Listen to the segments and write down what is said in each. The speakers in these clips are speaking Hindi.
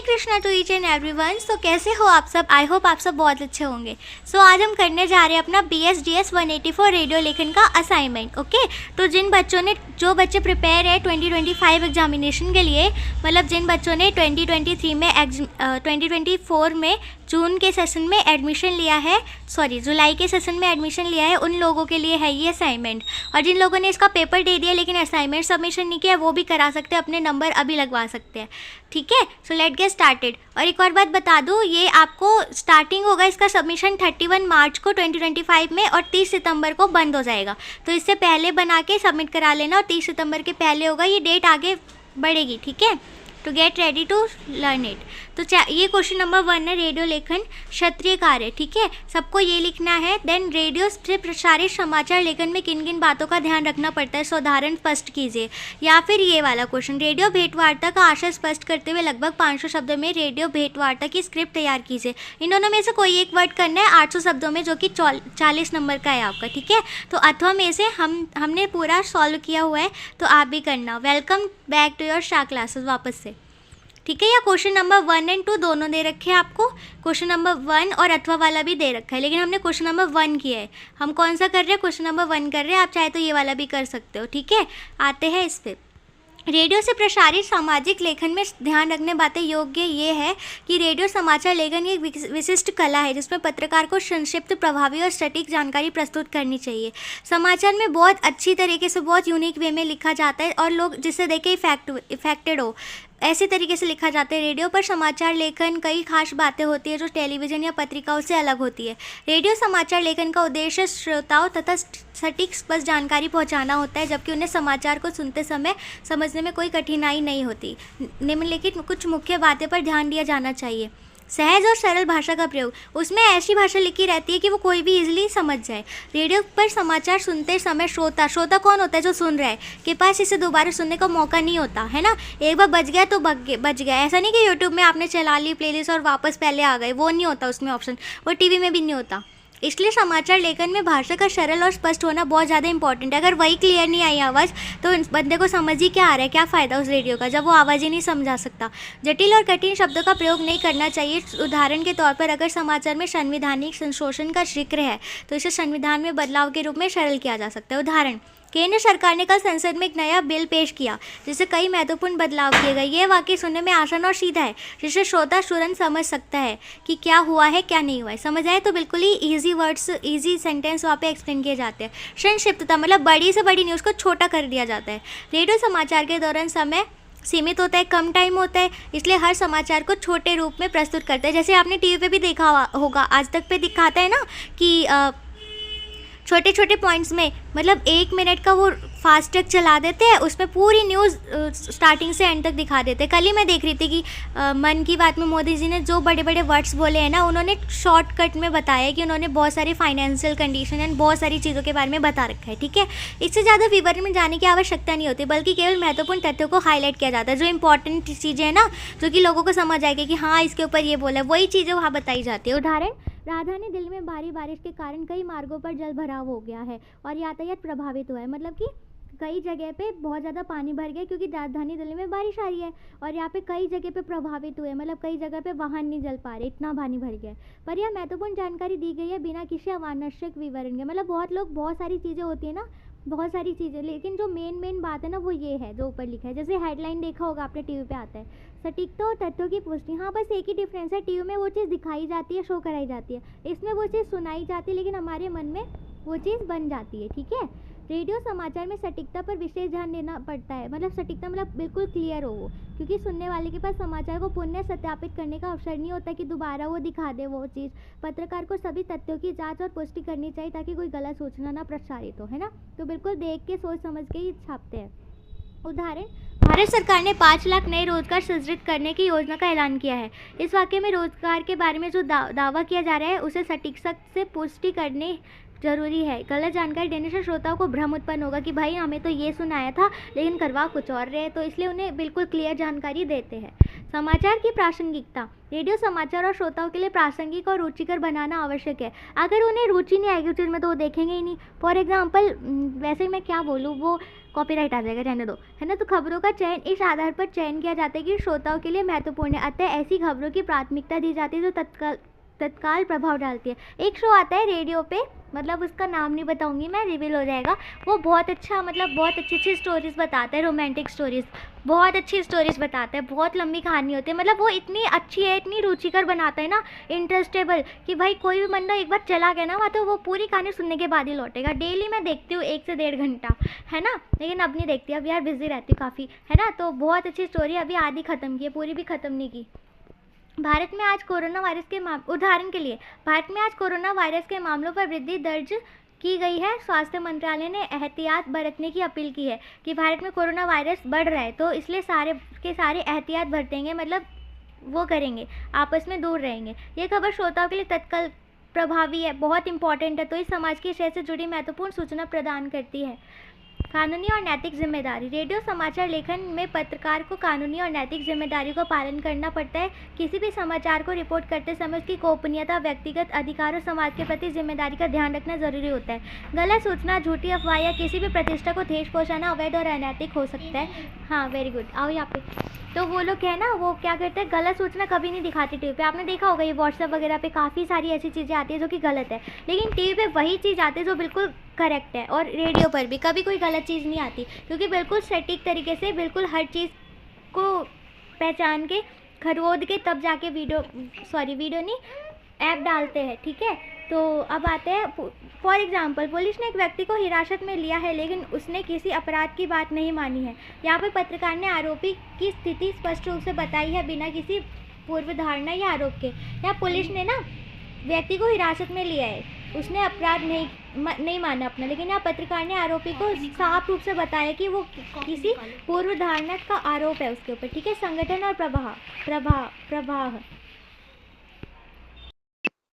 Krishna to each and everyone. So कैसे हो आप सब? आई होप आप सब बहुत अच्छे होंगे। सो आज हम करने जा रहे हैं अपना BSDS 184 रेडियो लेखन का असाइनमेंट। ओके, तो जो बच्चे प्रिपेयर है 2025 एग्जामिनेशन के लिए, मतलब जिन बच्चों ने 2023 में 2024 में जून के सेशन में एडमिशन लिया है, जुलाई के सेशन में एडमिशन लिया है, उन लोगों के लिए है ये असाइनमेंट। और जिन लोगों ने इसका पेपर दे दिया लेकिन असाइनमेंट सबमिशन नहीं किया, वो भी करा सकते हैं, अपने नंबर अभी लगवा सकते हैं। ठीक है, सो लेट गेट स्टार्टेड। और एक और बात बता दूँ, ये आपको स्टार्टिंग होगा इसका सबमिशन 31 मार्च को 2025 में, और 30 सितंबर को बंद हो जाएगा। तो इससे पहले बना के सबमिट करा लेना, और 30 सितंबर के पहले होगा, ये डेट आगे बढ़ेगी। ठीक है, to get ready to learn it. तो ये क्वेश्चन नंबर 1 है, रेडियो लेखन क्षत्रिय कार्य। ठीक है, सबको ये लिखना है। देन रेडियो से प्रसारित समाचार लेखन में किन किन बातों का ध्यान रखना पड़ता है, उदाहरण स्पष्ट कीजिए। या फिर ये वाला क्वेश्चन, रेडियो भेंटवार्ता का आशय स्पष्ट करते हुए लगभग 500 शब्दों में रेडियो भेंटवार्ता की स्क्रिप्ट तैयार कीजिए। इन दोनों में से कोई एक वर्ड करना है 800 शब्दों में, जो कि 40 नंबर का है आपका। ठीक है, तो अथवा में से हमने पूरा सॉल्व किया हुआ है, तो आप भी करना। वेलकम बैक टू योर शा क्लासेस वापस से। ठीक है, या क्वेश्चन नंबर 1 और 2 दोनों दे रखे हैं आपको। क्वेश्चन नंबर 1 और अथवा वाला भी दे रखा है, लेकिन हमने क्वेश्चन नंबर 1 किया है। हम कौन सा कर रहे हैं? क्वेश्चन नंबर 1 कर रहे हैं। आप चाहे तो ये वाला भी कर सकते हो। ठीक है, आते हैं इस पर। रेडियो से प्रसारित सामाजिक लेखन में ध्यान रखने बातें योग्य ये है कि रेडियो समाचार लेखन एक विशिष्ट कला है, जिसमें पत्रकार को संक्षिप्त, प्रभावी और सटीक जानकारी प्रस्तुत करनी चाहिए। समाचार में बहुत अच्छी तरीके से, बहुत यूनिक वे में लिखा जाता है, और लोग जिसे देखे इफेक्टेड हो, ऐसे तरीके से लिखा जाता है। रेडियो पर समाचार लेखन कई खास बातें होती है जो टेलीविज़न या पत्रिकाओं से अलग होती है। रेडियो समाचार लेखन का उद्देश्य श्रोताओं तथा सटीक स्पष्ट जानकारी पहुंचाना होता है, जबकि उन्हें समाचार को सुनते समय समझने में कोई कठिनाई नहीं होती। निम्नलिखित कुछ मुख्य बातें पर ध्यान दिया जाना चाहिए। सहज और सरल भाषा का प्रयोग, उसमें ऐसी भाषा लिखी रहती है कि वो कोई भी इजीली समझ जाए। रेडियो पर समाचार सुनते समय श्रोता कौन होता है? जो सुन रहा है, के पास इसे दोबारा सुनने का मौका नहीं होता है ना। एक बार बच गया तो बच गया। ऐसा नहीं कि यूट्यूब में आपने चला ली प्लेलिस्ट और वापस पहले आ गए, वो नहीं होता उसमें ऑप्शन, वो टीवी में भी नहीं होता। इसलिए समाचार लेखन में भाषा का सरल और स्पष्ट होना बहुत ज़्यादा इंपॉर्टेंट है। अगर वही क्लियर नहीं आई आवाज़, तो बंदे को समझ ही क्या आ रहा है, क्या फ़ायदा उस रेडियो का, जब वो आवाज़ ही नहीं समझा सकता। जटिल और कठिन शब्दों का प्रयोग नहीं करना चाहिए। उदाहरण के तौर पर, अगर समाचार में संवैधानिक संशोधन का जिक्र है, तो इसे संविधान में बदलाव के रूप में सरल किया जा सकता है। उदाहरण, केंद्र सरकार ने कल संसद में एक नया बिल पेश किया जिससे कई महत्वपूर्ण बदलाव किए गए। ये वाक्य सुनने में आसान और सीधा है, जिससे श्रोता तुरंत समझ सकता है कि क्या हुआ है, क्या नहीं हुआ है। समझ आए तो बिल्कुल ही ईजी वर्ड्स, ईजी सेंटेंस वहाँ पे एक्सप्लेन किए जाते हैं। संक्षिप्तता मतलब बड़ी से बड़ी न्यूज़ को छोटा कर दिया जाता है। रेडियो समाचार के दौरान समय सीमित होता है, कम टाइम होता है, इसलिए हर समाचार को छोटे रूप में प्रस्तुत करते हैं। जैसे आपने टीवी पे भी देखा होगा, आज तक पे दिखाता है ना कि छोटे छोटे पॉइंट्स में, मतलब 1 मिनट का वो फास्टैग चला देते हैं, उसमें पूरी न्यूज़ स्टार्टिंग से एंड तक दिखा देते हैं। कल ही मैं देख रही थी कि मन की बात में मोदी जी ने जो बड़े बड़े वर्ड्स बोले हैं ना, उन्होंने शॉर्टकट में बताया कि उन्होंने बहुत सारी फाइनेंशियल कंडीशन एंड बहुत सारी चीज़ों के बारे में बता रखा है। ठीक है, इससे ज़्यादा विवरण में जाने की आवश्यकता नहीं होती, बल्कि केवल महत्वपूर्ण तथ्यों को हाईलाइट किया जाता है। जो इंपॉर्टेंट चीज़ें हैं ना, जो कि लोगों को समझ आएगी कि हाँ इसके ऊपर ये बोला है, वही चीज़ें वहाँ बताई जाती है। उदाहरण, राजधानी दिल्ली में भारी बारिश के कारण कई मार्गों पर जल भराव हो गया है और यातायात प्रभावित हुआ है। मतलब कि कई जगह पे बहुत ज़्यादा पानी भर गया क्योंकि राजधानी दिल्ली में बारिश आ रही है, और यहाँ पे कई जगह पे प्रभावित हुए, मतलब कई जगह पे वाहन नहीं चल पा रहे, इतना पानी भर गया है। पर यह महत्वपूर्ण जानकारी दी गई है बिना किसी अनावश्यक विवरण के। मतलब बहुत सारी चीज़ें होती है ना, बहुत सारी चीज़ें, लेकिन जो मेन बात है ना, वो ये है जो ऊपर लिखा है। जैसे हेडलाइन देखा होगा आपने, टीवी पे आता है, सटीकता और तथ्यों की पुष्टि। हाँ, बस एक ही डिफरेंस है, टीवी में वो चीज़ दिखाई जाती है, शो कराई जाती है, इसमें वो चीज़ सुनाई जाती है, लेकिन हमारे मन में वो चीज़ बन जाती है। ठीक है, रेडियो समाचार में सटीकता पर विशेष ध्यान देना पड़ता है। मतलब सटीकता मतलब बिल्कुल क्लियर हो वो, क्योंकि सुनने वाले के पास समाचार को पुनः सत्यापित करने का अवसर नहीं होता कि दोबारा वो दिखा दे वो चीज़। पत्रकार को सभी तथ्यों की जांच और पुष्टि करनी चाहिए ताकि कोई गलत सूचना ना प्रसारित हो, है ना। तो बिल्कुल देख के सोच समझ के ही छापते हैं। उदाहरण, भारत सरकार ने 5 लाख नए रोजगार सृजित करने की योजना का ऐलान किया है। इस वाक्य में रोजगार के बारे में जो दावा किया जा रहा है, उसे सटीकता से पुष्टि करने जरूरी है। गलत जानकारी देने से श्रोताओं को भ्रम उत्पन्न होगा कि भाई हमें तो ये सुनाया था लेकिन करवा कुछ और रहे हैं, तो इसलिए उन्हें बिल्कुल क्लियर जानकारी देते हैं। समाचार की प्रासंगिकता। रेडियो समाचार और श्रोताओं के लिए प्रासंगिक और रुचिकर बनाना आवश्यक है। अगर उन्हें रुचि नहीं आएगी उस चीज़ में तो वो देखेंगे ही नहीं। फॉर एग्जाम्पल, वैसे मैं क्या बोलूँ, वो कॉपीराइट आ जाएगा, रहने दो, है ना। तो खबरों का चयन इस आधार पर चयन किया जाता है कि श्रोताओं के लिए महत्वपूर्ण है, अतः ऐसी खबरों की प्राथमिकता दी जाती है जो तत्काल प्रभाव डालती है। एक शो आता है रेडियो पे, मतलब उसका नाम नहीं बताऊंगी मैं, रिवील हो जाएगा। वो बहुत अच्छा, मतलब बहुत अच्छी अच्छी स्टोरीज बताता है, रोमांटिक स्टोरीज, बहुत अच्छी स्टोरीज बताता है, बहुत लंबी कहानी होती है, मतलब वो इतनी अच्छी है, इतनी रुचिकर बनाता है ना, इंटरेस्टेबल, कि भाई कोई भी बंदा एक बार चला गया ना वहाँ तो वो पूरी कहानी सुनने के बाद ही लौटेगा। डेली मैं देखती हूँ 1 से 1.5 घंटा, है ना, लेकिन अब नहीं देखती, अब यार बिजी रहती हूँ काफ़ी, है ना। तो बहुत अच्छी स्टोरी, अभी आधी ख़त्म की है, पूरी भी ख़त्म नहीं की। भारत में आज कोरोना वायरस के उदाहरण के लिए, भारत में आज कोरोना वायरस के मामलों पर वृद्धि दर्ज की गई है। स्वास्थ्य मंत्रालय ने एहतियात बरतने की अपील की है कि भारत में कोरोना वायरस बढ़ रहा है, तो इसलिए सारे के सारे एहतियात बरतेंगे, मतलब वो करेंगे, आपस में दूर रहेंगे। ये खबर श्रोताओं के लिए तत्काल प्रभावी है, बहुत इंपॉर्टेंट है, तो इस समाज की शहर से जुड़ी महत्वपूर्ण सूचना प्रदान करती है। कानूनी और नैतिक जिम्मेदारी। रेडियो समाचार लेखन में पत्रकार को कानूनी और नैतिक जिम्मेदारी का पालन करना पड़ता है। किसी भी समाचार को रिपोर्ट करते समय उसकी गोपनीयता, व्यक्तिगत अधिकार और समाज के प्रति जिम्मेदारी का ध्यान रखना जरूरी होता है। गलत सूचना, झूठी अफवाह या किसी भी प्रतिष्ठा को ठेस पहुंचाना अवैध और अनैतिक हो सकता है। हाँ, वेरी गुड, आओ यहाँ पे। तो वो लोग क्या है ना, वो क्या करते हैं, गलत सूचना कभी नहीं दिखाती टीवी पे। आपने देखा होगा ये व्हाट्सएप वगैरह पे काफ़ी सारी ऐसी चीज़ें आती है जो कि गलत है, लेकिन टीवी पे वही चीज़ आती है जो बिल्कुल करेक्ट है। और रेडियो पर भी कभी कोई गलत चीज़ नहीं आती, क्योंकि बिल्कुल सटीक तरीके से बिल्कुल हर चीज़ को पहचान के, खरोद के, तब जाके वीडियो नहीं, ऐप डालते हैं, ठीक है। तो अब आते हैं, फॉर एग्जांपल, पुलिस ने एक व्यक्ति को हिरासत में लिया है लेकिन उसने किसी अपराध की बात नहीं मानी है। यहाँ पर पत्रकार ने आरोपी की स्थिति स्पष्ट रूप से बताई है बिना किसी पूर्व धारणा या आरोप के। यहाँ पुलिस ने ना व्यक्ति को हिरासत में लिया है, उसने अपराध नहीं माना अपना, लेकिन यहाँ पत्रकार ने आरोपी को साफ रूप से बताया कि वो किसी पूर्व धारणा का आरोप है उसके ऊपर, ठीक है। संगठन और प्रभाव।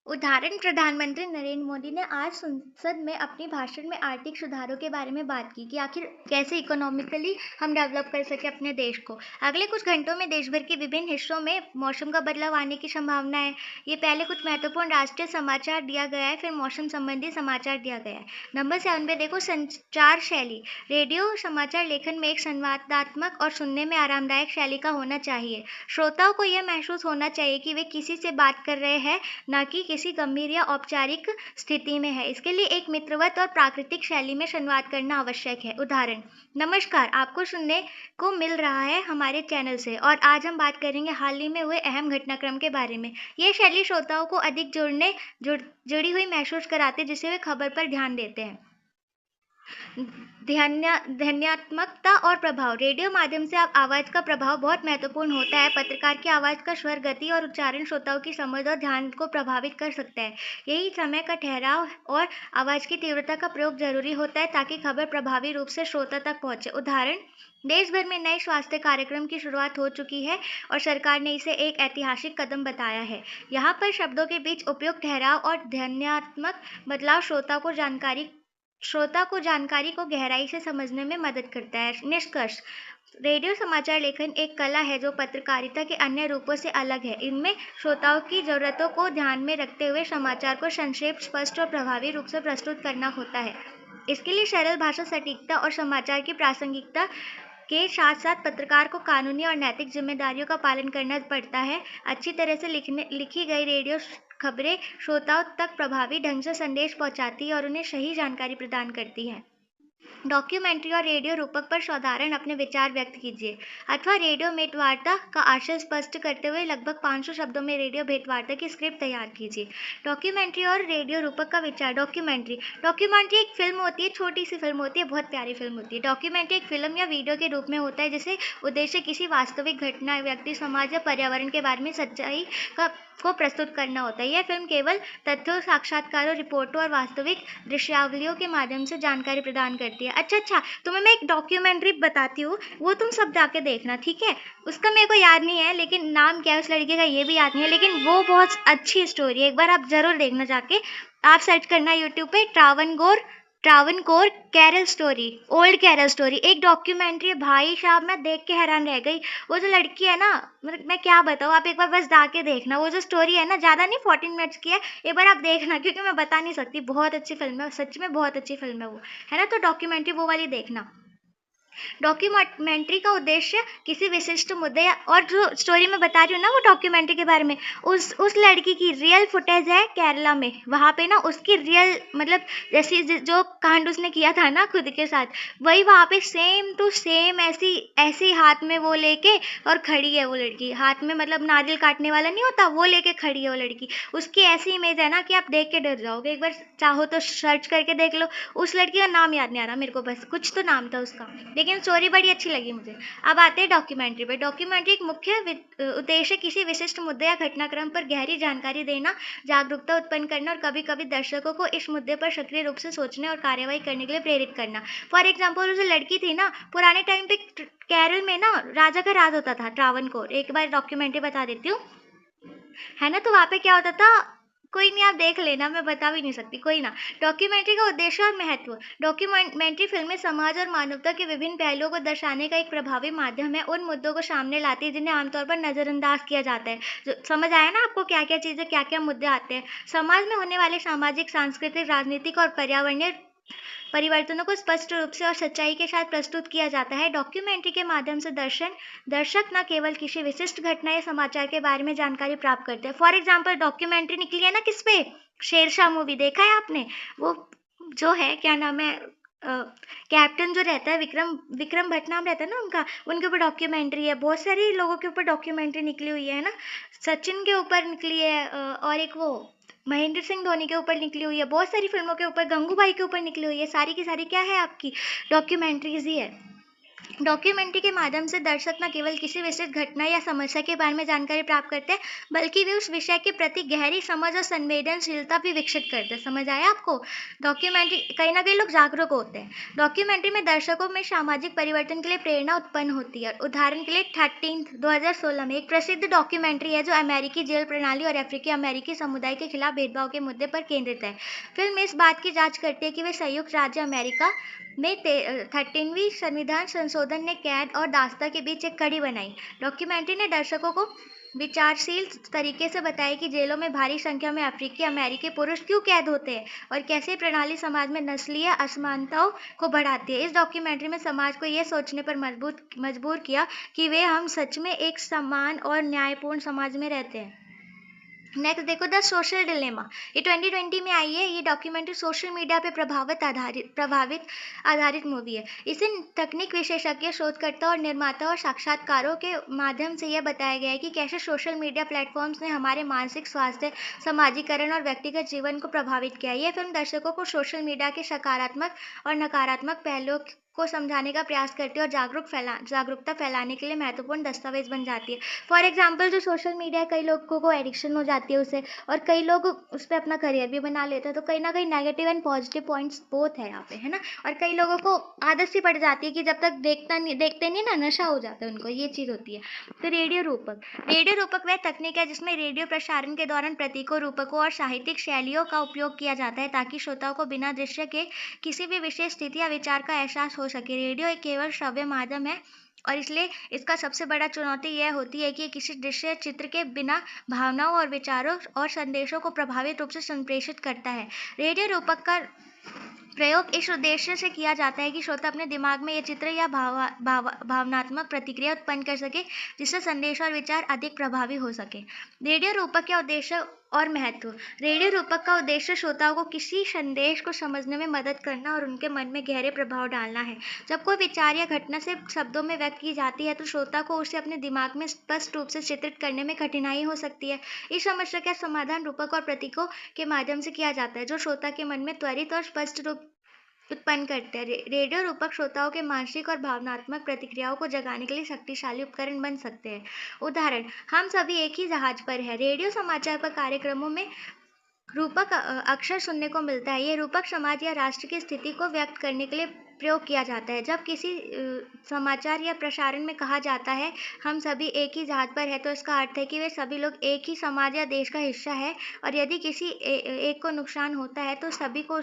उदाहरण, प्रधानमंत्री नरेंद्र मोदी ने आज संसद में अपने भाषण में आर्थिक सुधारों के बारे में बात की कि आखिर कैसे इकोनॉमिकली हम डेवलप कर सके अपने देश को। अगले कुछ घंटों में देश भर के विभिन्न हिस्सों में मौसम का बदलाव आने की संभावना है। ये पहले कुछ महत्वपूर्ण राष्ट्रीय समाचार दिया गया है, फिर मौसम संबंधी समाचार दिया गया है। नंबर 7 पे देखो, संचार शैली। रेडियो समाचार लेखन में एक संवादात्मक और सुनने में आरामदायक शैली का होना चाहिए। श्रोताओं को यह महसूस होना चाहिए कि वे किसी से बात कर रहे हैं, न कि किसी गंभीर या औपचारिक स्थिति में है। इसके लिए एक मित्रवत और प्राकृतिक शैली में संवाद करना आवश्यक है। उदाहरण, नमस्कार, आपको सुनने को मिल रहा है हमारे चैनल से, और आज हम बात करेंगे हाल ही में हुए अहम घटनाक्रम के बारे में। यह शैली श्रोताओं को अधिक जुड़ी हुई महसूस कराते, जिससे वे खबर पर ध्यान देते हैं। ध्वन्यात्मकता और प्रभाव। रेडियो माध्यम से आवाज़ का प्रभाव बहुत महत्वपूर्ण होता है। पत्रकार की आवाज़ का स्वर, गति और उच्चारण श्रोताओं की समझ और ध्यान को प्रभावित कर सकता है। यही समय का ठहराव और आवाज़ की तीव्रता का प्रयोग जरूरी होता है ताकि खबर प्रभावी रूप से श्रोता तक पहुंचे। उदाहरण, देश भर में नए स्वास्थ्य कार्यक्रम की शुरुआत हो चुकी है और सरकार ने इसे एक ऐतिहासिक कदम बताया है। यहाँ पर शब्दों के बीच उपयुक्त ठहराव और ध्वन्यात्मक बदलाव श्रोता को जानकारी को गहराई से समझने में मदद करता है। निष्कर्ष, रेडियो समाचार लेखन एक कला है जो पत्रकारिता के अन्य रूपों से अलग है। इनमें श्रोताओं की ज़रूरतों को ध्यान में रखते हुए समाचार को संक्षेप, स्पष्ट और प्रभावी रूप से प्रस्तुत करना होता है। इसके लिए सरल भाषा, सटीकता और समाचार की प्रासंगिकता के साथ साथ पत्रकार को कानूनी और नैतिक जिम्मेदारियों का पालन करना पड़ता है। अच्छी तरह से लिखी गई रेडियो खबरें श्रोताओं तक प्रभावी ढंग से संदेश पहुंचाती है और उन्हें सही जानकारी प्रदान करती है। डॉक्यूमेंट्री और रेडियो रूपक पर साधारण अपने विचार व्यक्त कीजिए, अथवा रेडियो भेंटवार्ता का आशय स्पष्ट करते हुए लगभग 500 शब्दों में रेडियो भेंटवार्ता की स्क्रिप्ट तैयार कीजिए। डॉक्यूमेंट्री और रेडियो रूपक का विचार। डॉक्यूमेंट्री एक फिल्म होती है, छोटी सी फिल्म होती है, बहुत प्यारी फिल्म होती है। डॉक्यूमेंट्री एक फिल्म या वीडियो के रूप में होता है जिसे उद्देश्य किसी वास्तविक घटना, व्यक्ति, समाज या पर्यावरण के बारे में सच्चाई को प्रस्तुत करना होता है। यह फिल्म केवल तथ्यों, साक्षात्कारों, रिपोर्टों और वास्तविक दृश्यावलियों के माध्यम से जानकारी प्रदान करती है। अच्छा, तुम्हें मैं एक डॉक्यूमेंट्री बताती हूँ, वो तुम सब जाके देखना, ठीक है। उसका मेरे को याद नहीं है, लेकिन नाम क्या है उस लड़के का ये भी याद नहीं है, लेकिन वो बहुत अच्छी स्टोरी है, एक बार आप जरूर देखना जाके। आप सर्च करना यूट्यूब पे Travancore Kerala story, old Kerala story, एक डॉक्यूमेंट्री है भाई साहब, मैं देख के हैरान रह गई। वो जो लड़की है ना, मतलब मैं क्या बताऊँ, आप एक बार बस जाके देखना। वो जो स्टोरी है ना, ज़्यादा नहीं, 14 मिनट्स की है, एक बार आप देखना, क्योंकि मैं बता नहीं सकती, बहुत अच्छी फिल्म है, सच में बहुत अच्छी फिल्म है वो, है ना। तो डॉक्यूमेंट्री वो वाली देखना। डॉक्यूमेंट्री का उद्देश्य किसी विशिष्ट मुद्दे और जो स्टोरी मैं बता रही हूँ ना वो डॉक्यूमेंट्री के बारे में, उस लड़की की रियल फुटेज है केरला में, वहाँ पे ना उसकी रियल मतलब जैसी जो कांड उसने किया था ना खुद के साथ, वही वहाँ पे सेम टू सेम ऐसी ऐसी हाथ में वो लेके और खड़ी है वो लड़की, हाथ में मतलब नारियल काटने वाला नहीं होता, वो लेके खड़ी है वो लड़की। उसकी ऐसी इमेज है ना कि आप देख के डर जाओगे, एक बार चाहो तो सर्च करके देख लो। उस लड़की का नाम याद नहीं आ रहा मेरे को, बस कुछ तो नाम था उसका, लेकिन स्टोरी बड़ी अच्छी लगी मुझे। अब आते हैं डॉक्यूमेंट्री पे। डॉक्यूमेंट्री एक मुख्य उद्देश्य किसी विशिष्ट मुद्दे या घटनाक्रम पर गहरी जानकारी देना, जागरूकता उत्पन्न करना और कभी कभी दर्शकों को इस मुद्दे पर सक्रिय रूप से सोचने और कार्यवाही करने के लिए प्रेरित करना। फॉर एग्जाम्पल, जो लड़की थी ना पुराने टाइम पे केरल में ना राजा का राज होता था, ट्रावनकोर, एक बार डॉक्यूमेंट्री बता देती हूँ, है ना। तो वहाँ पे क्या होता था, कोई नहीं, आप देख लेना, मैं बता भी नहीं सकती, कोई ना। डॉक्यूमेंट्री का उद्देश्य और महत्व। डॉक्यूमेंट्री फिल्में समाज और मानवता के विभिन्न पहलुओं को दर्शाने का एक प्रभावी माध्यम है, उन मुद्दों को सामने लाती है जिन्हें आमतौर पर नज़रअंदाज किया जाता है। जो समझ आया ना आपको, क्या क्या चीज़ें, क्या क्या मुद्दे आते हैं। समाज में होने वाले सामाजिक, सांस्कृतिक, राजनीतिक और पर्यावरणीय परिवर्तनों को स्पष्ट रूप से और सच्चाई के साथ प्रस्तुत किया जाता है। डॉक्यूमेंट्री के माध्यम से दर्शक न केवल किसी विशिष्ट घटना या समाचार के बारे में जानकारी प्राप्त करते हैं। फॉर एग्जाम्पल, डॉक्यूमेंट्री निकली है ना किस पे, शेरशाह मूवी देखा है आपने, वो जो है क्या नाम है, कैप्टन जो रहता है, विक्रम भट्ट नाम रहता है ना उनका, उनके ऊपर डॉक्यूमेंट्री है। बहुत सारे लोगों के ऊपर डॉक्यूमेंट्री निकली हुई है ना, सचिन के ऊपर निकली है, और एक वो महेंद्र सिंह धोनी के ऊपर निकली हुई है, बहुत सारी फिल्मों के ऊपर, गंगूबाई के ऊपर निकली हुई है, सारी की सारी क्या है आपकी डॉक्यूमेंट्रीज ही है। डॉक्यूमेंट्री के माध्यम से दर्शक न केवल किसी विशेष घटना या समस्या के बारे में जानकारी प्राप्त करते हैं, बल्कि वे उस विषय के प्रति गहरी समझ और संवेदनशीलता भी विकसित करते हैं। समझ आया आपको, डॉक्यूमेंट्री कहीं ना कहीं लोग जागरूक होते हैं। डॉक्यूमेंट्री में दर्शकों में सामाजिक परिवर्तन के लिए प्रेरणा उत्पन्न होती है। उदाहरण के लिए 2016 में एक प्रसिद्ध डॉक्यूमेंट्री है जो अमेरिकी जेल प्रणाली और अफ्रीकी अमेरिकी समुदाय के खिलाफ भेदभाव के मुद्दे पर केंद्रित है। फिल्म इस बात की जांच करती है कि वे संयुक्त राज्य अमेरिका में 13वीं संविधान संशोधन ने कैद और दास्ता के बीच एक कड़ी बनाई। डॉक्यूमेंट्री ने दर्शकों को विचारशील तरीके से बताया कि जेलों में भारी संख्या में अफ्रीकी अमेरिकी पुरुष क्यों कैद होते हैं और कैसे प्रणाली समाज में नस्लीय असमानताओं को बढ़ाती है। इस डॉक्यूमेंट्री में समाज को यह सोचने पर मजबूर किया कि वे हम सच में एक समान और न्यायपूर्ण समाज में रहते हैं। नेक्स्ट देखो, द सोशल डिलेमा, ये 2020 में आई है। ये डॉक्यूमेंट्री सोशल मीडिया पे प्रभावित आधारित मूवी है। इसे तकनीक विशेषज्ञ, शोधकर्ता और निर्माता और साक्षात्कारों के माध्यम से यह बताया गया है कि कैसे सोशल मीडिया प्लेटफॉर्म्स ने हमारे मानसिक स्वास्थ्य, समाजीकरण और व्यक्तिगत जीवन को प्रभावित किया है। यह फिल्म दर्शकों को सोशल मीडिया के सकारात्मक और नकारात्मक पहलुओं को समझाने का प्रयास करती है और जागरूकता फैलाने के लिए महत्वपूर्ण दस्तावेज बन जाती है। फॉर एग्जाम्पल, जो सोशल मीडिया है, कई लोगों को एडिक्शन हो जाती है उसे, और कई लोग उस पर अपना करियर भी बना लेते हैं। तो कहीं ना कहीं negative and positive points both है यहाँ पे, है ना। और कई लोगों को आदत सी पड़ जाती है कि जब तक देखते नहीं ना, नशा हो जाता है उनको, ये चीज़ होती है। तो रेडियो रूपक वह तकनीक है जिसमें रेडियो प्रसारण के दौरान प्रतीकों, रूपकों और साहित्यिक शैलियों का उपयोग किया जाता है ताकि श्रोताओं को बिना दृश्य के किसी भी विशेष स्थिति या विचार का एहसास हो सके। रेडियो एक केवल श्रव्य माध्यम है और इसलिए इसका सबसे बड़ा चुनौती यह होती है कि किसी दृश्य चित्र के बिना भावनाओं और विचारों और संदेशों को प्रभावित रूप से संप्रेषित करता है। रेडियो रूपक का प्रयोग इस उद्देश्य से किया जाता है कि श्रोता अपने दिमाग में ये चित्र या भावनात्मक प्रतिक्रिया उत्पन्न कर सके, जिससे संदेश और विचार अधिक प्रभावी हो सके। रेडियो रूपक का उद्देश्य और महत्व। रेडियो रूपक का उद्देश्य श्रोताओं को किसी संदेश को समझने में मदद करना और उनके मन में गहरे प्रभाव डालना है। जब कोई विचार या घटना से शब्दों में व्यक्त की जाती है तो श्रोता को उसे अपने दिमाग में स्पष्ट रूप से चित्रित करने में कठिनाई हो सकती है। इस समस्या का समाधान रूपक और प्रतीकों के माध्यम से किया जाता है, जो श्रोता के मन में त्वरित और स्पष्ट रूप उत्पन्न करते हैं। रेडियो रूपक श्रोताओं के मानसिक और भावनात्मक प्रतिक्रियाओं को जगाने के लिए शक्तिशाली उपकरण बन सकते हैं। उदाहरण, हम सभी एक ही जहाज पर हैं। रेडियो समाचार पर कार्यक्रमों में रूपक अक्सर सुनने को मिलता है। ये रूपक समाज या राष्ट्र की स्थिति को व्यक्त करने के लिए प्रयोग किया जाता है। जब किसी समाचार या प्रसारण में कहा जाता है हम सभी एक ही जहाज पर हैं, तो इसका अर्थ है कि वे सभी लोग एक ही समाज या देश का हिस्सा है, और यदि किसी एक को नुकसान होता है तो सभी को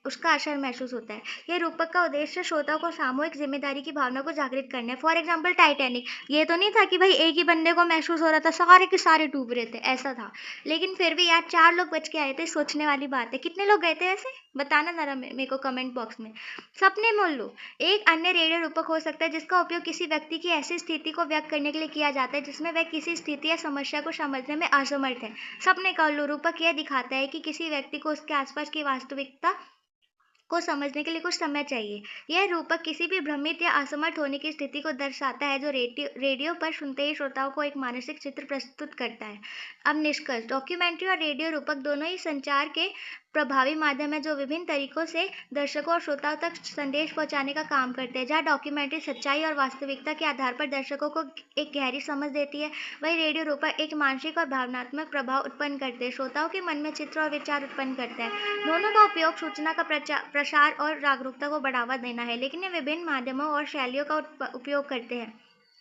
उसका असर महसूस होता है। यह रूपक का उद्देश्य श्रोताओं को सामूहिक जिम्मेदारी की भावना को जागृत करना है। फॉर एग्जाम्पल टाइटैनिक, ये तो नहीं था कि भाई एक ही बंदे को महसूस हो रहा था, सारे के सारे डूब रहे थे, ऐसा था। लेकिन फिर भी यार 4 लोग बच के आए थे, सोचने वाली बात है। कितने लोग गए थे ऐसे, बताना जरा मेरे को कमेंट बॉक्स में। सपने मोल लो एक अन्य रेडियो रूपक हो सकता है जिसका उपयोग किसी व्यक्ति की ऐसी स्थिति को व्यक्त करने के लिए किया जाता है जिसमें वह किसी स्थिति या समस्या को समझने में असमर्थ है। सपने का उल्लू रूपक यह दिखाता है कि किसी व्यक्ति को उसके आसपास की वास्तविकता को समझने के लिए कुछ समय चाहिए। यह रूपक किसी भी भ्रमित या असमर्थ होने की स्थिति को दर्शाता है जो रेडियो पर सुनते ही श्रोताओं को एक मानसिक चित्र प्रस्तुत करता है। अब निष्कर्ष, डॉक्यूमेंट्री और रेडियो रूपक दोनों ही संचार के प्रभावी माध्यम है जो विभिन्न तरीकों से दर्शकों और श्रोताओं तक संदेश पहुंचाने का काम करते हैं। जहाँ डॉक्यूमेंट्री सच्चाई और वास्तविकता के आधार पर दर्शकों को एक गहरी समझ देती है, वही रेडियो रूपक एक मानसिक और भावनात्मक प्रभाव उत्पन्न करते हैं, श्रोताओं के मन में चित्र और विचार उत्पन्न करते हैं। दोनों का उपयोग सूचना का प्रसार और जागरूकता को बढ़ावा देना है, लेकिन ये विभिन्न माध्यमों और शैलियों का उपयोग करते हैं।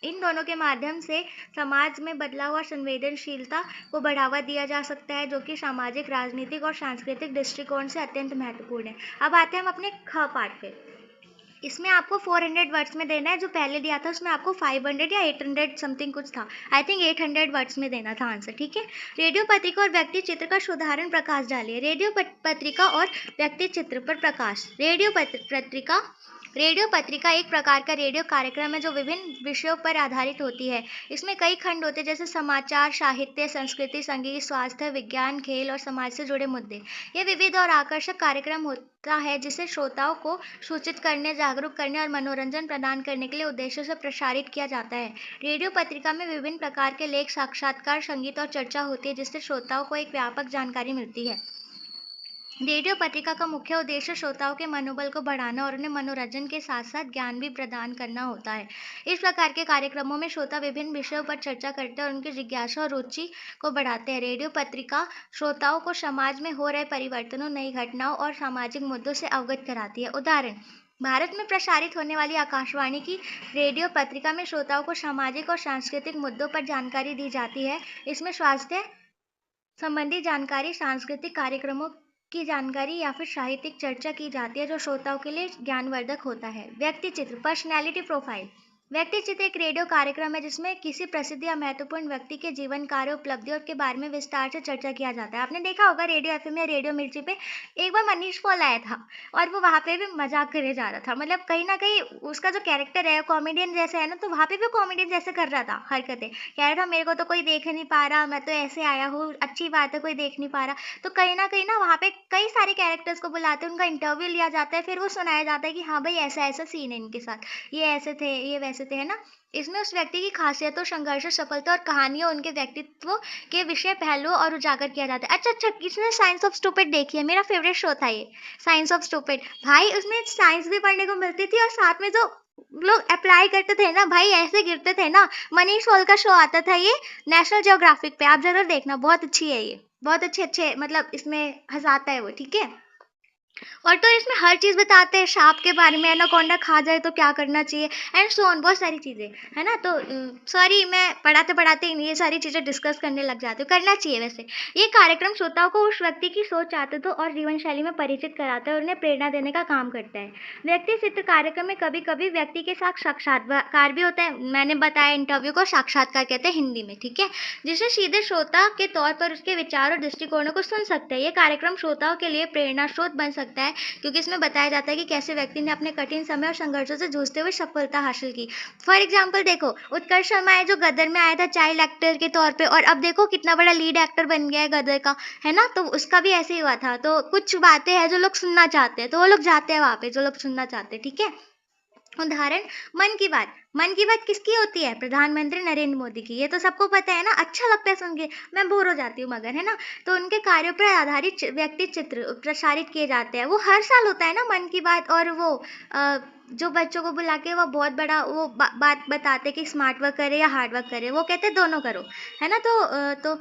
इन दोनों के माध्यम से समाज में बदलाव और संवेदनशीलता को बढ़ावा दिया जा सकता है, जो कि सामाजिक, राजनीतिक और सांस्कृतिक दृष्टिकोण से अत्यंत महत्वपूर्ण है। अब आते हैं हम अपने ख पार्ट पे। इसमें आपको 400 वर्ड्स में देना है, जो पहले दिया था उसमें आपको 500 या 800 समथिंग कुछ था। आई थिंक 800 वर्ड्स में देना था आंसर, ठीक है। रेडियो पत्रिका और व्यक्ति चित्र का साधारण प्रकाश डालिए। रेडियो पत्रिका और व्यक्ति चित्र पर प्रकाश। रेडियो पत्रिका एक प्रकार का रेडियो कार्यक्रम है जो विभिन्न विषयों पर आधारित होती है। इसमें कई खंड होते हैं जैसे समाचार, साहित्य, संस्कृति, संगीत, स्वास्थ्य, विज्ञान, खेल और समाज से जुड़े मुद्दे। यह विविध और आकर्षक कार्यक्रम होता है जिसे श्रोताओं को सूचित करने, जागरूक करने और मनोरंजन प्रदान करने के लिए उद्देश्य से प्रसारित किया जाता है। रेडियो पत्रिका में विभिन्न प्रकार के लेख, साक्षात्कार, संगीत और चर्चा होती है जिससे श्रोताओं को एक व्यापक जानकारी मिलती है। रेडियो पत्रिका का मुख्य उद्देश्य श्रोताओं के मनोबल को बढ़ाना और उन्हें मनोरंजन के साथ साथ ज्ञान भी प्रदान करना होता है। इस प्रकार के कार्यक्रमों में श्रोता विभिन्न विषयों पर चर्चा करते हैं और उनकी जिज्ञासा और रुचि को बढ़ाते हैं। रेडियो पत्रिका श्रोताओं को समाज में हो रहे परिवर्तनों, नई घटनाओं और सामाजिक मुद्दों से अवगत कराती है। उदाहरण, भारत में प्रसारित होने वाली आकाशवाणी की रेडियो पत्रिका में श्रोताओं को सामाजिक और सांस्कृतिक मुद्दों पर जानकारी दी जाती है। इसमें स्वास्थ्य संबंधी जानकारी, सांस्कृतिक कार्यक्रमों की जानकारी या फिर साहित्यिक चर्चा की जाती है जो श्रोताओं के लिए ज्ञानवर्धक होता है। व्यक्ति चित्र, पर्सनैलिटी प्रोफाइल। व्यक्ति चित्र एक रेडियो कार्यक्रम है जिसमें किसी प्रसिद्ध या महत्वपूर्ण व्यक्ति के जीवन, कार्य, उपलब्धियों के बारे में विस्तार से चर्चा किया जाता है। आपने देखा होगा रेडियो एफएम या रेडियो मिर्ची पे एक बार मनीष पॉल आया था और वो वहाँ पे भी मजाक करे जा रहा था। मतलब कहीं ना कहीं उसका जो कैरेक्टर है कॉमेडियन जैसा है ना, तो वहाँ पे भी कॉमेडियन जैसे कर रहा था हरकतें, कह रहा था मेरे को तो कोई देख नहीं पा रहा, मैं तो ऐसे आया हूँ, अच्छी बात है कोई देख नहीं पा रहा। तो कहीं ना वहाँ पे कई सारे कैरेक्टर्स को बुलाते हैं, उनका इंटरव्यू लिया जाता है, फिर वो सुनाया जाता है कि हाँ भाई ऐसा ऐसा सीन है इनके साथ, ये ऐसे थे, ये वैसे थे, है ना। इसमें उस व्यक्ति की खासियतों, संघर्ष, सफलता और कहानियों, उनके व्यक्तित्व के विषय, पहलुओं और उजागर किया जाता है। अच्छा, किसने साइंस ऑफ स्टूपिड देखी है? मेरा फेवरेट शो था ये साइंस ऑफ स्टूपिड। भाई उसमें साइंस भी पढ़ने को मिलती थी और साथ में जो लोग अप्लाई करते थे ना भाई, ऐसे गिरते थे ना। मनीष पॉल का शो आता था ये नेशनल जियोग्राफिक पे, आप जरूर देखना, बहुत अच्छी है ये, बहुत अच्छे मतलब इसमें हंसाता है वो, ठीक है। और तो इसमें हर चीज़ बताते हैं, सांप के बारे में, एनाकोंडा खा जाए तो क्या करना चाहिए एंड सो ऑन, बहुत सारी चीज़ें, है ना। तो सॉरी मैं पढ़ाते ये सारी चीज़ें डिस्कस करने लग जाती हूँ, करना चाहिए वैसे। ये कार्यक्रम श्रोताओं को उस व्यक्ति की सोच, आदतों और जीवन शैली में परिचित कराता है और उन्हें प्रेरणा देने का काम करता है। व्यक्ति चित्र कार्यक्रम में कभी कभी व्यक्ति के साथ साक्षात्कार भी होता है। मैंने बताया इंटरव्यू को साक्षात्कार कहते हैं हिंदी में, ठीक है, जिसे सीधे श्रोता के तौर पर उसके विचार और दृष्टिकोणों को सुन सकते हैं। ये कार्यक्रम श्रोताओं के लिए प्रेरणा स्रोत बन सकता है क्योंकि इसमें बताया जाता है कि कैसे व्यक्ति ने अपने कठिन समय और संघर्षों से जूझते हुए सफलता हासिल की। फॉर एग्जाम्पल देखो, उत्कर्ष शर्मा है जो गदर में आया था चाइल्ड एक्टर के तौर पे, और अब देखो कितना बड़ा लीड एक्टर बन गया है गदर का, है ना। तो उसका भी ऐसे ही हुआ था। तो कुछ बातें हैं जो लोग सुनना चाहते हैं तो वो लोग जाते हैं वहाँ पे, जो लोग सुनना चाहते हैं, ठीक है। उदाहरण, मन की बात किसकी होती है? प्रधानमंत्री नरेंद्र मोदी की। ये तो सबको पता है ना, अच्छा लगता है सुन के, मैं बोर हो जाती हूँ मगर, है ना। तो उनके कार्यों पर आधारित व्यक्ति चित्र प्रसारित किए जाते हैं। वो हर साल होता है ना मन की बात, और वो जो बच्चों को बुला के वो बहुत बड़ा वो बात बताते कि स्मार्ट वर्क करे या हार्ड वर्क करे, वो कहते दोनों करो, है ना। तो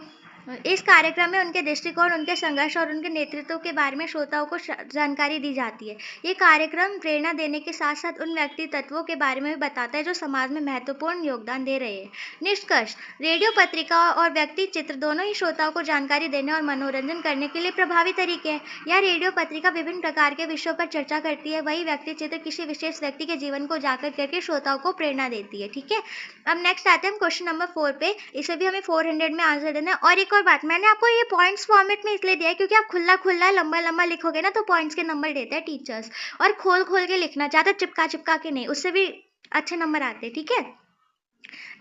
इस कार्यक्रम में उनके दृष्टिकोण, उनके संघर्ष और उनके नेतृत्व के बारे में श्रोताओं को जानकारी दी जाती है। ये कार्यक्रम प्रेरणा देने के साथ साथ उन व्यक्ति तत्वों के बारे में भी बताता है जो समाज में महत्वपूर्ण योगदान दे रहे हैं। निष्कर्ष, रेडियो पत्रिका और व्यक्ति चित्र दोनों ही श्रोताओं को जानकारी देने और मनोरंजन करने के लिए प्रभावी तरीके हैं। यह रेडियो पत्रिका विभिन्न प्रकार के विषयों पर चर्चा करती है, वही व्यक्ति चित्र किसी विशेष व्यक्ति के जीवन को उजागर करके श्रोताओं को प्रेरणा देती है। ठीक है, अब नेक्स्ट आते हैं हम क्वेश्चन नंबर 4 पे। इसे भी हमें 400 में आंसर देना है। और एक और बात, मैंने आपको ये पॉइंट्स फॉर्मेट में इसलिए दिया है क्योंकि आप खुला खुला लंबा लंबा लिखोगे ना तो पॉइंट्स के नंबर देते हैं टीचर्स, और खोल खोल के लिखना, ज़्यादा चिपका चिपका के नहीं, उससे भी अच्छे नंबर आते हैं। ठीक है,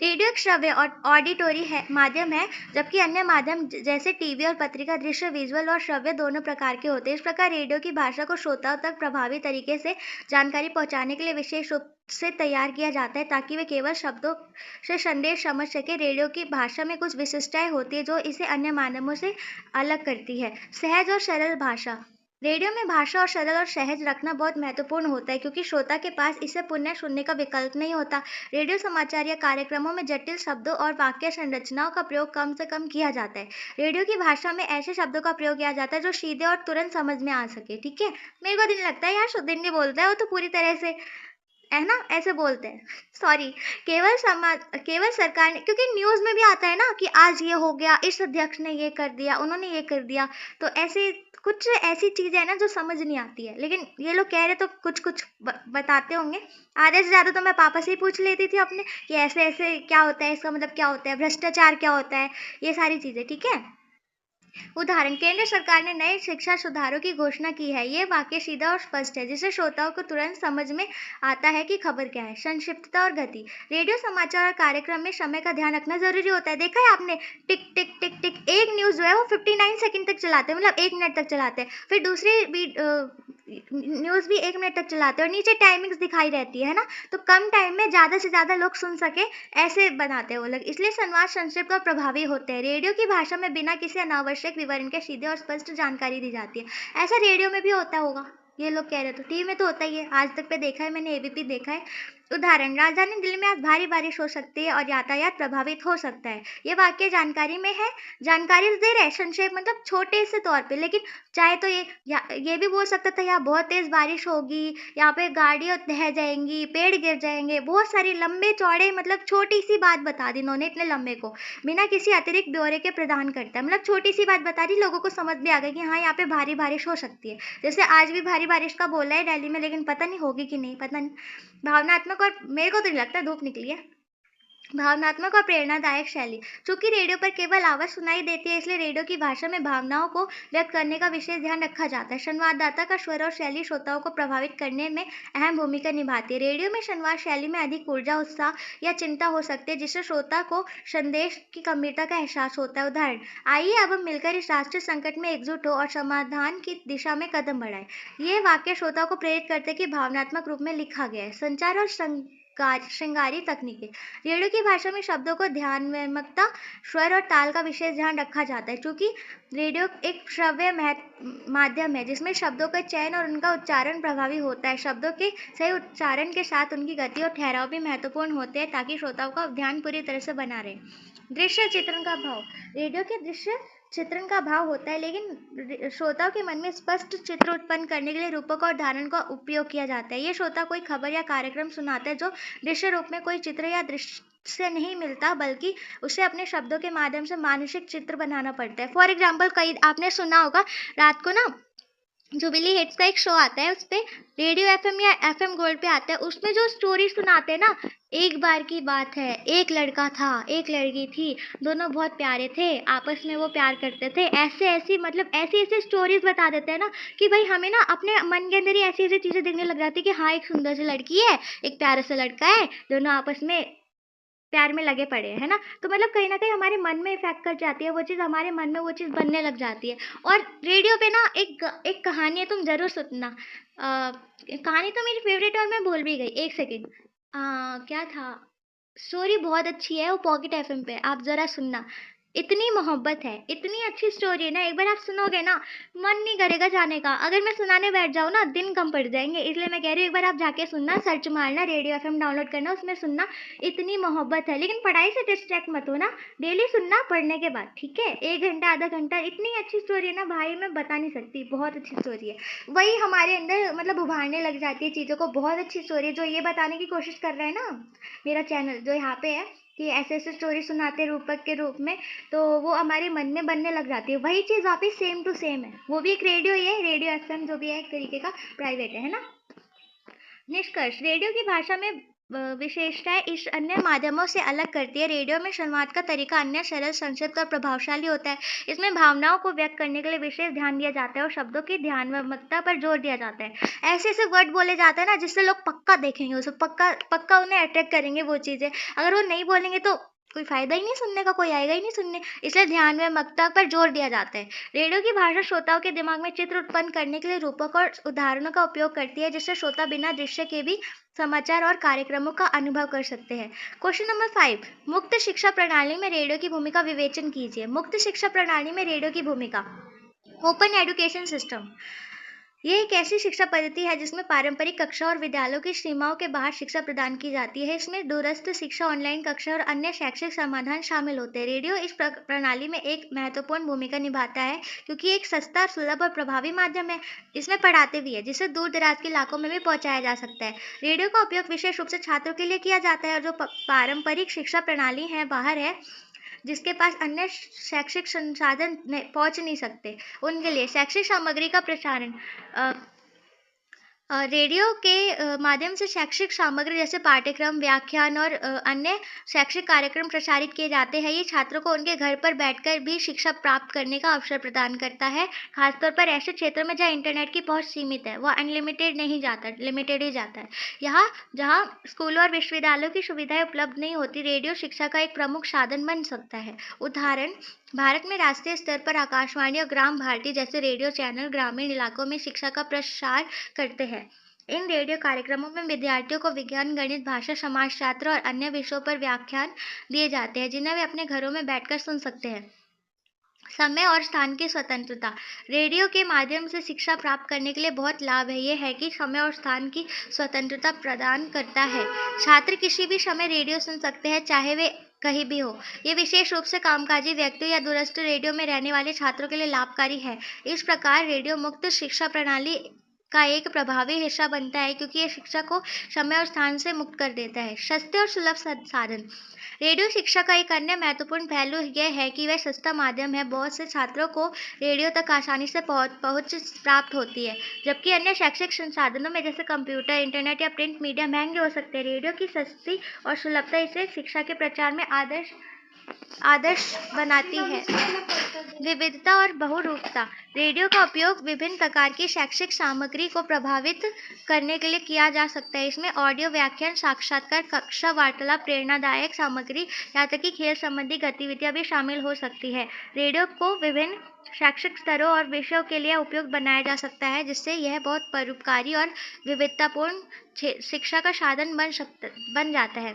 रेडियो एक श्रव्य और ऑडिटोरी है माध्यम है, जबकि अन्य माध्यम जैसे टीवी और पत्रिका दृश्य, विजुअल और श्रव्य दोनों प्रकार के होते हैं। इस प्रकार रेडियो की भाषा को श्रोताओं तक प्रभावी तरीके से जानकारी पहुंचाने के लिए विशेष रूप से तैयार किया जाता है ताकि वे केवल शब्दों से संदेश समझ सके। रेडियो की भाषा में कुछ विशिष्टताएं होती है जो इसे अन्य माध्यमों से अलग करती है। सहज और सरल भाषा, रेडियो में भाषा और सरल और सहज रखना बहुत महत्वपूर्ण होता है क्योंकि श्रोता के पास इसे पुनः सुनने का विकल्प नहीं होता। रेडियो समाचार या कार्यक्रमों में जटिल शब्दों और वाक्य संरचनाओं का प्रयोग कम से कम किया जाता है। रेडियो की भाषा में ऐसे शब्दों का प्रयोग किया जाता है जो सीधे और तुरंत समझ में आ सके। ठीक है, मेरे को दिन लगता है यार सुदिन नहीं बोलता है, वो तो पूरी तरह से है ना, ऐसे बोलते हैं, सॉरी। केवल सरकार ने, क्योंकि न्यूज़ में भी आता है ना कि आज ये हो गया, इस अध्यक्ष ने ये कर दिया, उन्होंने ये कर दिया, तो ऐसे कुछ ऐसी चीज़ें हैं ना जो समझ नहीं आती है, लेकिन ये लोग कह रहे तो कुछ कुछ बताते होंगे। आधे से ज़्यादा तो मैं पापा से ही पूछ लेती थी अपने कि ऐसे ऐसे क्या होता है, इसका मतलब क्या होता है, भ्रष्टाचार क्या होता है, ये सारी चीज़ें। ठीक है, उदाहरण, केंद्र सरकार ने नए शिक्षा सुधारों की घोषणा की है। ये वाक्य सीधा और स्पष्ट है जिससे श्रोताओं को तुरंत समझ में आता है कि खबर क्या है। संक्षिप्तता और गति, रेडियो समाचार और कार्यक्रम में समय का ध्यान रखना जरूरी होता है। देखा है आपने, टिक टिक टिक टिक, एक न्यूज़ जो है वो 59 सेकंड तक चलाते हैं, मतलब 1 मिनट तक चलाते हैं, फिर दूसरी भी न्यूज़ भी 1 मिनट तक चलाते हैं और नीचे टाइमिंग्स दिखाई रहती है ना, तो कम टाइम में ज़्यादा से ज़्यादा लोग सुन सके ऐसे बनाते हैं वो लोग, इसलिए संवाद संक्षिप्त और प्रभावी होते हैं। रेडियो की भाषा में बिना किसी अनावश्यक विवरण के सीधे और स्पष्ट जानकारी दी जाती है। ऐसा रेडियो में भी होता होगा, ये लोग कह रहे, तो टीवी में तो होता ही है, आज तक पे देखा है मैंने, एबीपी देखा है। उदाहरण, राजधानी दिल्ली में आज भारी बारिश हो सकती है और यातायात प्रभावित हो सकता है। ये वाक्य जानकारी में है, जानकारी दे रहे हैं संक्षेप, मतलब छोटे से तौर पे, लेकिन चाहे तो ये भी बोल सकता था यहाँ बहुत तेज बारिश होगी, यहाँ पे गाड़ियाँ ढह जाएंगी, पेड़ गिर जाएंगे, बहुत सारी लंबे चौड़े, मतलब छोटी सी बात बता दी इन्होंने इतने लंबे को, बिना किसी अतिरिक्त ब्यौरे के प्रदान करता है, मतलब छोटी सी बात बता दी, लोगों को समझ भी आ गई कि हाँ यहाँ पे भारी बारिश हो सकती है। जैसे आज भी भारी बारिश का बोला है दिल्ली में, लेकिन पता नहीं होगी कि नहीं, पता नहीं। भावनात्मक, और मेरे को तो नहीं लगता, धूप निकली है। भावनात्मक और प्रेरणादायक शैली, चूंकि रेडियो पर केवल आवाज़ सुनाई देती है इसलिए रेडियो की भाषा में भावनाओं को व्यक्त करने का विशेष ध्यान रखा जाता है। संवाददाता का स्वर और शैली श्रोताओं को प्रभावित करने में अहम भूमिका निभाती है। रेडियो में संवाद शैली में अधिक ऊर्जा, उत्साह या चिंता हो सकती है जिससे श्रोता को संदेश की गंभीरता का एहसास होता है। उदाहरण, आइए अब हम मिलकर इस राष्ट्रीय संकट में एकजुट हो और समाधान की दिशा में कदम बढ़ाएं। ये वाक्य श्रोताओं को प्रेरित करते कि भावनात्मक रूप में लिखा गया है। संचार और श्रृंगारी तकनीकें, रेडियो की भाषा में शब्दों को ध्यानमकता, स्वर और ताल का विशेष ध्यान रखा जाता है। चूंकि रेडियो एक श्रव्य माध्यम है जिसमें शब्दों का चयन और उनका उच्चारण प्रभावी होता है। शब्दों के सही उच्चारण के साथ उनकी गति और ठहराव भी महत्वपूर्ण होते हैं ताकि श्रोताओं का ध्यान पूरी तरह से बना रहे। दृश्य चित्रण का भाव, रेडियो के दृश्य चित्रण का भाव होता है, लेकिन श्रोताओं के मन में स्पष्ट चित्र उत्पन्न करने के लिए रूपक और उदाहरण का उपयोग किया जाता है। ये श्रोता कोई खबर या कार्यक्रम सुनाते हैं जो दृश्य रूप में कोई चित्र या दृश्य से नहीं मिलता, बल्कि उसे अपने शब्दों के माध्यम से मानसिक चित्र बनाना पड़ता है। फॉर एग्जाम्पल, कई आपने सुना होगा रात को ना जुबिली हिट्स का एक शो आता है, उस पर रेडियो एफएम या एफएम गोल्ड पे आता है, उसमें जो स्टोरी सुनाते हैं ना, एक बार की बात है, एक लड़का था, एक लड़की थी, दोनों बहुत प्यारे थे, आपस में वो प्यार करते थे, ऐसे ऐसी, मतलब ऐसी ऐसी स्टोरीज बता देते हैं ना कि भाई हमें ना अपने मन के अंदर ही ऐसी ऐसी चीज़ें दिखने लग जाती है कि हाँ एक सुंदर सी लड़की है, एक प्यारा सा लड़का है, दोनों आपस में प्यार में लगे पड़े हैं, है ना। तो मतलब कहीं ना कहीं हमारे मन में इफेक्ट कर जाती है वो चीज़, हमारे मन में वो चीज़ बनने लग जाती है। और रेडियो पे ना एक कहानी है, तुम जरूर सुनना। कहानी तो मेरी फेवरेट है और मैं भूल भी गई, एक सेकेंड। क्या था, स्टोरी बहुत अच्छी है, वो पॉकेट एफएम पे, आप ज़रा सुनना। इतनी मोहब्बत है, इतनी अच्छी स्टोरी है ना, एक बार आप सुनोगे ना, मन नहीं करेगा जाने का। अगर मैं सुनाने बैठ जाऊँ ना, दिन कम पड़ जाएँगे, इसलिए मैं कह रही हूँ एक बार आप जाके सुनना, सर्च मारना, रेडियो एफएम डाउनलोड करना, उसमें सुनना, इतनी मोहब्बत है। लेकिन पढ़ाई से डिस्ट्रैक्ट मत होना, डेली सुनना पढ़ने के बाद, ठीक है? 1 घंटा, आधा घंटा, इतनी अच्छी स्टोरी है ना भाई, मैं बता नहीं सकती, बहुत अच्छी स्टोरी है। वही हमारे अंदर मतलब उभारने लग जाती है चीज़ों को, बहुत अच्छी स्टोरी है, जो ये बताने की कोशिश कर रहा है ना, मेरा चैनल जो यहाँ पे है, कि ऐसे-ऐसे स्टोरी सुनाते हैं रूपक के रूप में, तो वो हमारे मन में बनने लग जाती है। वही चीज़ वापस सेम टू सेम है। वो भी एक रेडियो ही है, रेडियो एफएम जो भी है एक तरीके का प्राइवेट है ना? निष्कर्ष, रेडियो की भाषा में विशेषताएँ इस अन्य माध्यमों से अलग करती है। रेडियो में संवाद का तरीका अन्य सरल, संक्षिप्त और प्रभावशाली होता है। इसमें भावनाओं को व्यक्त करने के लिए विशेष ध्यान दिया जाता है और शब्दों की ध्यानात्मकता पर जोर दिया जाता है। ऐसे-ऐसे वर्ड बोले जाते हैं ना, जिससे लोग पक्का देखेंगे उसे, पक्का पक्का उन्हें अट्रैक्ट करेंगे वो चीज़ें। अगर वो नहीं बोलेंगे तो कोई फ़ायदा ही नहीं सुनने का, कोई आएगा ही नहीं सुनने। इसलिए ध्यानात्मकता पर जोर दिया जाता है। रेडियो की भाषा श्रोताओं के दिमाग में चित्र उत्पन्न करने के लिए रूपक और उदाहरणों का उपयोग करती है, जिससे श्रोता बिना दृश्य के भी समाचार और कार्यक्रमों का अनुभव कर सकते हैं। क्वेश्चन नंबर 5, मुक्त शिक्षा प्रणाली में रेडियो की भूमिका विवेचन कीजिए। मुक्त शिक्षा प्रणाली में रेडियो की भूमिका। ओपन एजुकेशन सिस्टम, ये एक ऐसी शिक्षा पद्धति है जिसमें पारंपरिक कक्षा और विद्यालयों की सीमाओं के बाहर शिक्षा प्रदान की जाती है। इसमें दूरस्थ शिक्षा, ऑनलाइन कक्षा और अन्य शैक्षिक समाधान शामिल होते हैं। रेडियो इस प्रणाली में एक महत्वपूर्ण भूमिका निभाता है, क्योंकि एक सस्ता, सुलभ और प्रभावी माध्यम है। इसमें पढ़ाते भी है, जिसे दूर दराज के इलाकों में भी पहुंचाया जा सकता है। रेडियो का उपयोग विशेष रूप से छात्रों के लिए किया जाता है, और जो पारंपरिक शिक्षा प्रणाली है बाहर है, जिसके पास अन्य शैक्षिक संसाधन पहुंच नहीं सकते, उनके लिए शैक्षिक सामग्री का प्रसारण। अ, रेडियो के माध्यम से शैक्षिक सामग्री जैसे पाठ्यक्रम, व्याख्यान और अन्य शैक्षिक कार्यक्रम प्रसारित किए जाते हैं। ये छात्रों को उनके घर पर बैठकर भी शिक्षा प्राप्त करने का अवसर प्रदान करता है, खासतौर पर ऐसे क्षेत्रों में जहाँ इंटरनेट की पहुंच सीमित है। वह अनलिमिटेड नहीं जाता, लिमिटेड ही जाता है। यहाँ जहाँ स्कूलों और विश्वविद्यालयों की सुविधाएं उपलब्ध नहीं होती, रेडियो शिक्षा का एक प्रमुख साधन बन सकता है। उदाहरण, भारत में राष्ट्रीय स्तर पर आकाशवाणी और ग्राम भारती जैसे रेडियो चैनल ग्रामीण इलाकों में शिक्षा का प्रसार करते हैं। इन रेडियो कार्यक्रमों में विद्यार्थियों को विज्ञान, गणित, भाषा, समाजशास्त्र और अन्य विषयों पर व्याख्यान दिए जाते हैं, जिन्हें वे अपने घरों में बैठकर सुन सकते हैं। समय और स्थान की स्वतंत्रता, रेडियो के माध्यम से शिक्षा प्राप्त करने के लिए बहुत लाभ है। ये है कि समय और स्थान की स्वतंत्रता प्रदान करता है। छात्र किसी भी समय रेडियो सुन सकते हैं, चाहे वे कहीं भी हो। ये विशेष रूप से कामकाजी व्यक्तियों या दूरस्थ रेडियो में रहने वाले छात्रों के लिए लाभकारी है। इस प्रकार रेडियो मुक्त शिक्षा प्रणाली का एक प्रभावी हिस्सा बनता है, क्योंकि ये शिक्षा को समय और स्थान से मुक्त कर देता है। सस्ते और सुलभ साधन, रेडियो शिक्षा का एक अन्य महत्वपूर्ण पहलू यह है कि वह सस्ता माध्यम है। बहुत से छात्रों को रेडियो तक आसानी से पहुंच प्राप्त होती है, जबकि अन्य शैक्षिक संसाधनों में जैसे कंप्यूटर, इंटरनेट या प्रिंट मीडिया महंगे हो सकते हैं। रेडियो की सस्ती और सुलभता इसे शिक्षा के प्रचार में आदर्श बनाती है। विविधता और बहुरूपता, रेडियो का उपयोग विभिन्न प्रकार की शैक्षिक सामग्री को प्रभावित करने के लिए किया जा सकता है। इसमें ऑडियो, व्याख्यान, साक्षात्कार, कक्षा, वार्तालाप, प्रेरणादायक सामग्री, यहाँ तक कि खेल संबंधी गतिविधियां भी शामिल हो सकती है। रेडियो को विभिन्न शैक्षिक स्तरों और विषयों के लिए उपयोग बनाया जा सकता है, जिससे यह बहुत परोपकारी और विविधतापूर्ण शिक्षा का साधन बन जाता है।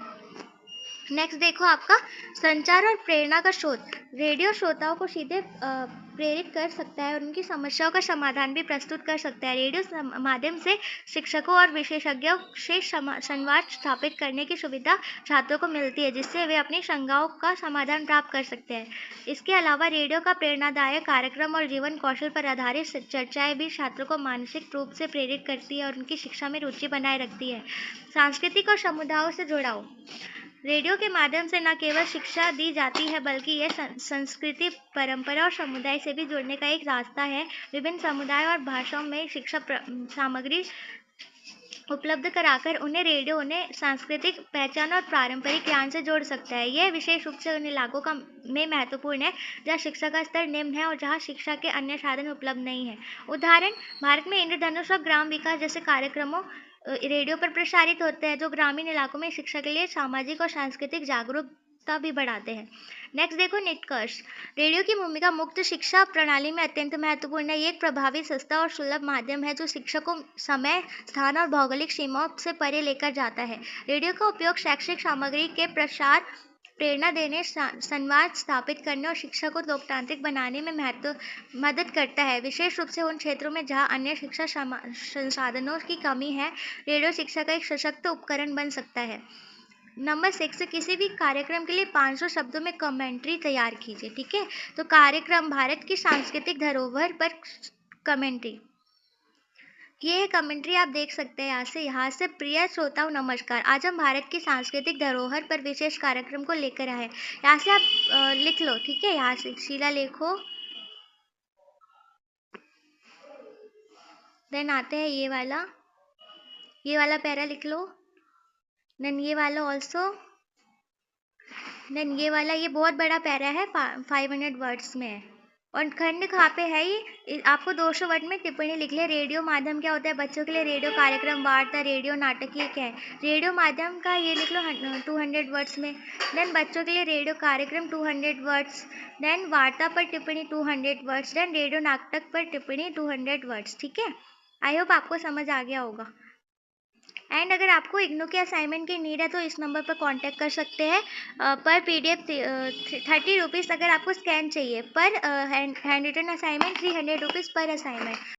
नेक्स्ट देखो आपका संचार और प्रेरणा का स्रोत, रेडियो श्रोताओं को सीधे प्रेरित कर सकता है और उनकी समस्याओं का समाधान भी प्रस्तुत कर सकता है। रेडियो माध्यम से शिक्षकों और विशेषज्ञों से संवाद स्थापित करने की सुविधा छात्रों को मिलती है, जिससे वे अपनी शंकाओं का समाधान प्राप्त कर सकते हैं। इसके अलावा रेडियो का प्रेरणादायक कार्यक्रम और जीवन कौशल पर आधारित चर्चाएं भी छात्रों को मानसिक रूप से प्रेरित करती है और उनकी शिक्षा में रुचि बनाए रखती है। सांस्कृतिक और समुदायों से जुड़ाव, रेडियो के माध्यम से न केवल शिक्षा दी जाती है, बल्कि यह संस्कृति, परंपरा और समुदाय से भी जुड़ने का एक रास्ता है। विभिन्न समुदाय और भाषाओं में शिक्षा सामग्री उपलब्ध कराकर उन्हें सांस्कृतिक पहचान और पारंपरिक ज्ञान से जोड़ सकता है। यह विशेष रूप से उन इलाकों में महत्वपूर्ण है जहाँ शिक्षा का स्तर निम्न है और जहाँ शिक्षा के अन्य साधन उपलब्ध नहीं है। उदाहरण, भारत में इंद्रधनुष और ग्राम विकास जैसे कार्यक्रमों रेडियो पर प्रसारित होते हैं, जो ग्रामीण इलाकों में शिक्षा के लिए सामाजिक और सांस्कृतिक जागरूकता भी बढ़ाते हैं। नेक्स्ट देखो निष्कर्ष, रेडियो की भूमिका मुक्त शिक्षा प्रणाली में अत्यंत महत्वपूर्ण है। ये एक प्रभावी, सस्ता और सुलभ माध्यम है जो शिक्षा को समय, स्थान और भौगोलिक सीमाओं से परे लेकर जाता है। रेडियो का उपयोग शैक्षिक सामग्री के प्रसार, प्रेरणा देने, संवाद स्थापित करने और शिक्षा को लोकतांत्रिक बनाने में मदद करता है, विशेष रूप से उन क्षेत्रों में जहाँ अन्य शिक्षा संसाधनों की कमी है। रेडियो शिक्षा का एक सशक्त उपकरण बन सकता है। नंबर 6, किसी भी कार्यक्रम के लिए 500 शब्दों में कमेंट्री तैयार कीजिए। ठीक है, तो कार्यक्रम भारत की सांस्कृतिक धरोहर पर कमेंट्री, ये है कमेंट्री, आप देख सकते हैं यहाँ से। प्रिय श्रोताओं नमस्कार, आज हम भारत की सांस्कृतिक धरोहर पर विशेष कार्यक्रम को लेकर आए। यहाँ से आप लिख लो। ठीक है, यहाँ से शीला लिखो। देन आते हैं ये वाला पैरा लिख लो। देन ये वाला ऑल्सो। देन ये वाला, ये बहुत बड़ा पैरा है, 500 वर्ड्स में है। और खंड कहाँ पे है ये, आपको 200 वर्ड में टिप्पणी लिख ले। रेडियो माध्यम क्या होता है बच्चों के लिए, रेडियो कार्यक्रम, वार्ता, रेडियो नाटक, ये क्या है। रेडियो माध्यम का ये लिख लो 200 वर्ड्स में। देन बच्चों के लिए रेडियो कार्यक्रम 200 वर्ड्स। देन वार्ता पर टिप्पणी 200 वर्ड्स। देन रेडियो नाटक पर टिप्पणी 200 वर्ड्स। ठीक है, आई होप आपको समझ आ गया होगा। एंड अगर आपको इग्नू के असाइनमेंट की नीड है तो इस नंबर पर कांटेक्ट कर सकते हैं। पर PDF 30 रुपीज़ अगर आपको स्कैन चाहिए, पर हैंड रिटन असाइनमेंट 300 रुपीज़ पर असाइनमेंट।